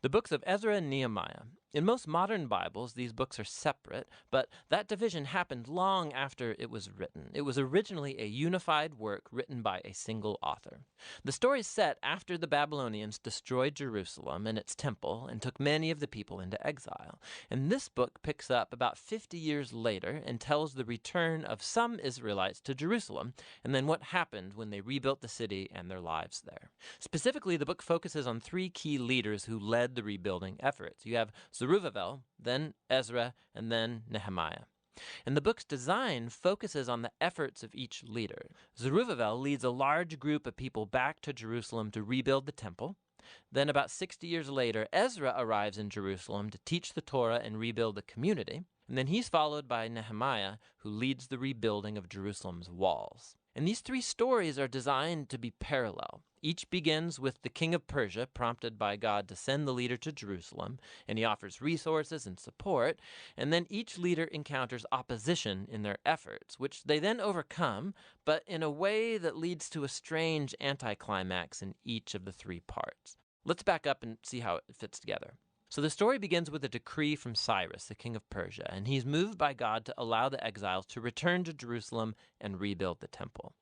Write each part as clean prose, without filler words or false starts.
The books of Ezra and Nehemiah. In most modern Bibles, these books are separate, but that division happened long after it was written. It was originally a unified work written by a single author. The story is set after the Babylonians destroyed Jerusalem and its temple and took many of the people into exile. And this book picks up about 50 years later and tells the return of some Israelites to Jerusalem and then what happened when they rebuilt the city and their lives there. Specifically, the book focuses on three key leaders who led the rebuilding efforts. You have Zerubbabel, then Ezra, and then Nehemiah. And the book's design focuses on the efforts of each leader. Zerubbabel leads a large group of people back to Jerusalem to rebuild the temple. Then about 60 years later, Ezra arrives in Jerusalem to teach the Torah and rebuild the community. And then he's followed by Nehemiah, who leads the rebuilding of Jerusalem's walls. And these three stories are designed to be parallel. Each begins with the king of Persia, prompted by God to send the leader to Jerusalem, and he offers resources and support. And then each leader encounters opposition in their efforts, which they then overcome, but in a way that leads to a strange anticlimax in each of the three parts. Let's back up and see how it fits together. So the story begins with a decree from Cyrus, the king of Persia, and he's moved by God to allow the exiles to return to Jerusalem and rebuild the temple.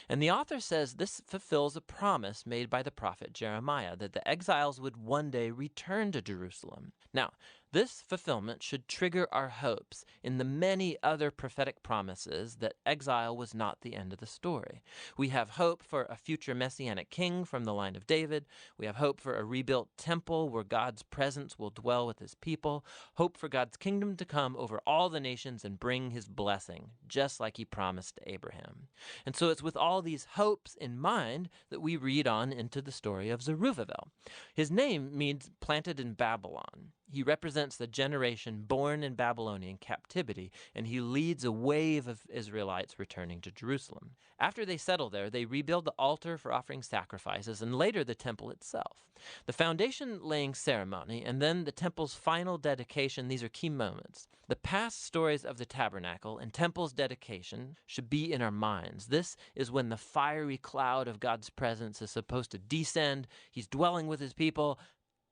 And the author says this fulfills a promise made by the prophet Jeremiah that the exiles would one day return to Jerusalem. Now, this fulfillment should trigger our hopes in the many other prophetic promises that exile was not the end of the story. We have hope for a future messianic king from the line of David. We have hope for a rebuilt temple where God's presence will dwell with his people. Hope for God's kingdom to come over all the nations and bring his blessing, just like he promised to Abraham. And so it's with all these hopes in mind that we read on into the story of Zerubbabel. His name means planted in Babylon. He represents the generation born in Babylonian captivity, and he leads a wave of Israelites returning to Jerusalem. After they settle there, they rebuild the altar for offering sacrifices, and later the temple itself. The foundation laying ceremony, and then the temple's final dedication, these are key moments. The past stories of the tabernacle and temple's dedication should be in our minds. This is when the fiery cloud of God's presence is supposed to descend. He's dwelling with his people,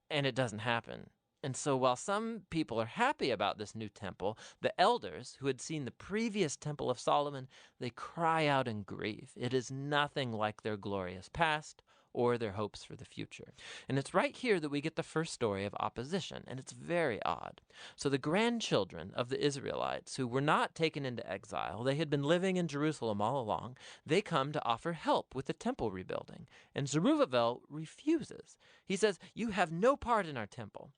and it doesn't happen. And so while some people are happy about this new temple, the elders who had seen the previous temple of Solomon, they cry out in grief. It is nothing like their glorious past or their hopes for the future. And it's right here that we get the first story of opposition, and it's very odd. So the grandchildren of the Israelites who were not taken into exile, they had been living in Jerusalem all along, they come to offer help with the temple rebuilding. And Zerubbabel refuses. He says, "You have no part in our temple."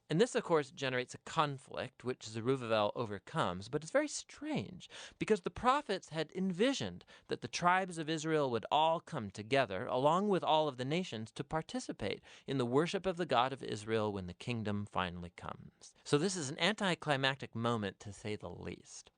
And this, of course, generates a conflict which Zerubbabel overcomes, but it's very strange because the prophets had envisioned that the tribes of Israel would all come together, along with all of the nations, to participate in the worship of the God of Israel when the kingdom finally comes. So this is an anticlimactic moment, to say the least.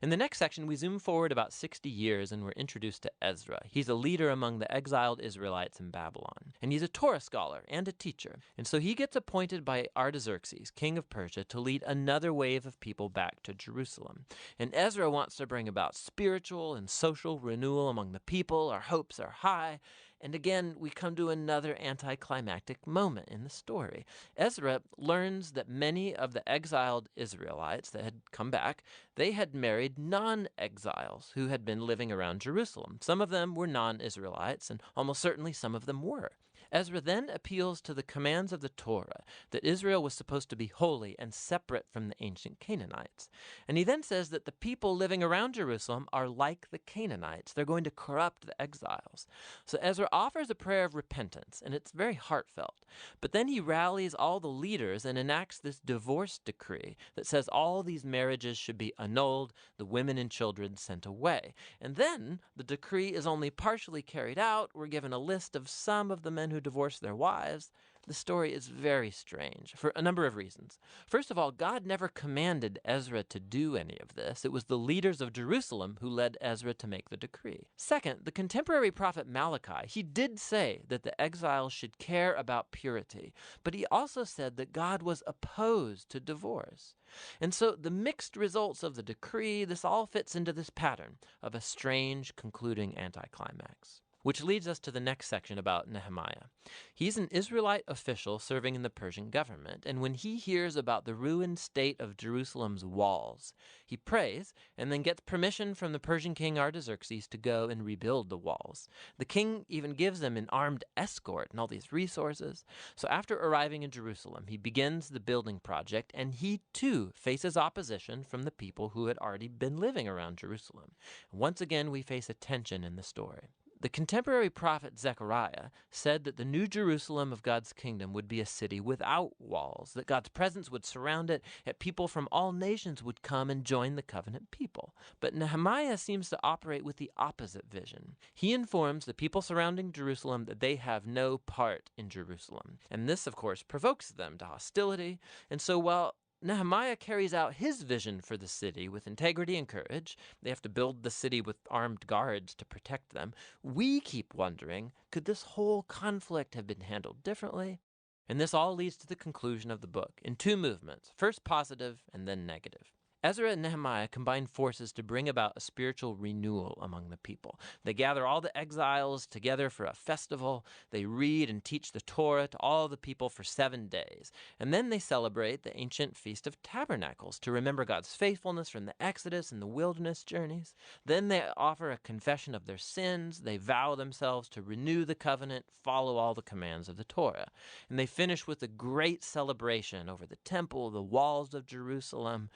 In the next section, we zoom forward about 60 years and we're introduced to Ezra. He's a leader among the exiled Israelites in Babylon, and he's a Torah scholar and a teacher. And so he gets appointed by Artaxerxes, king of Persia, to lead another wave of people back to Jerusalem. And Ezra wants to bring about spiritual and social renewal among the people. Our hopes are high. And again, we come to another anticlimactic moment in the story. Ezra learns that many of the exiled Israelites that had come back, they had married non-exiles who had been living around Jerusalem. Some of them were non-Israelites, and almost certainly some of them were. Ezra then appeals to the commands of the Torah, that Israel was supposed to be holy and separate from the ancient Canaanites. And he then says that the people living around Jerusalem are like the Canaanites. They're going to corrupt the exiles. So Ezra offers a prayer of repentance, and it's very heartfelt. But then he rallies all the leaders and enacts this divorce decree that says all these marriages should be annulled, the women and children sent away. And then the decree is only partially carried out. We're given a list of some of the men who divorced their wives. The story is very strange for a number of reasons. First of all, God never commanded Ezra to do any of this. It was the leaders of Jerusalem who led Ezra to make the decree. Second, the contemporary prophet Malachi, he did say that the exiles should care about purity, but he also said that God was opposed to divorce. And so the mixed results of the decree, this all fits into this pattern of a strange concluding anticlimax. Which leads us to the next section about Nehemiah. He's an Israelite official serving in the Persian government, and when he hears about the ruined state of Jerusalem's walls, he prays and then gets permission from the Persian king Artaxerxes to go and rebuild the walls. The king even gives them an armed escort and all these resources. So after arriving in Jerusalem, he begins the building project, and he too faces opposition from the people who had already been living around Jerusalem. Once again, we face a tension in the story. The contemporary prophet Zechariah said that the new Jerusalem of God's kingdom would be a city without walls, that God's presence would surround it, and people from all nations would come and join the covenant people. But Nehemiah seems to operate with the opposite vision. He informs the people surrounding Jerusalem that they have no part in Jerusalem. And this, of course, provokes them to hostility. And so while Nehemiah carries out his vision for the city with integrity and courage, they have to build the city with armed guards to protect them, we keep wondering, could this whole conflict have been handled differently? And this all leads to the conclusion of the book in two movements, first positive and then negative. Ezra and Nehemiah combine forces to bring about a spiritual renewal among the people. They gather all the exiles together for a festival. They read and teach the Torah to all the people for 7 days. And then they celebrate the ancient Feast of Tabernacles to remember God's faithfulness from the Exodus and the wilderness journeys. Then they offer a confession of their sins. They vow themselves to renew the covenant, follow all the commands of the Torah. And they finish with a great celebration over the temple, the walls of Jerusalem,